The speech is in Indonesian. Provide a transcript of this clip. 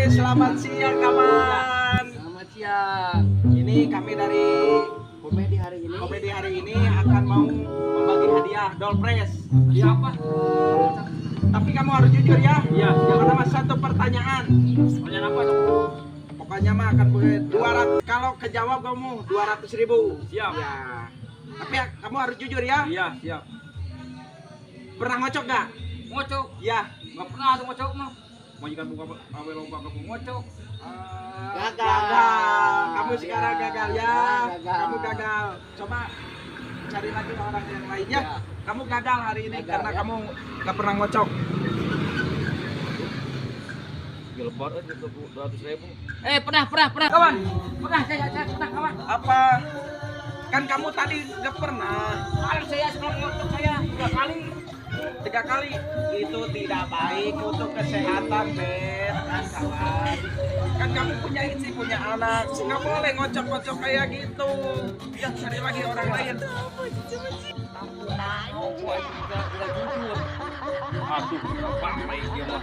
selamat siang kawan. Selamat siang. Ini kami dari Komedi hari ini akan mau membagi hadiah doll press. siapa? Tapi kamu harus jujur ya. Iya, Pertama satu pertanyaan. Pertanyaan apa dong? Pokoknya mah akan boleh 200. Kalau kejawab kamu 200.000. Siap. Ya. Tapi ya, kamu harus jujur ya. Iya, siap. Pernah ngocok gak? Ngocok? Ya. Nggak pernah tuh ngocok mah. Majikan buka awe lomba ke ngocok. Gagal. Kamu sekarang gagal ya. Gagal. Kamu gagal. Coba cari lagi orang yang lainnya. Ya. Kamu gagal hari ini Gagal, karena ya. kamu gak pernah ngocok. Gilbar 200.000. Pernah kawan. Pernah saya pernah kawan. Apa? Kan kamu tadi gak pernah. Kalau saya sebelum ngocok saya 3 kali. 3 kali. Itu tidak baik untuk kesehatan, Bet. Kan kawan. Kan kamu punya istri, punya anak. Nggak boleh ngocok-ngocok kayak gitu. Ya cari lagi orang lain. Aduh, apa dia mah.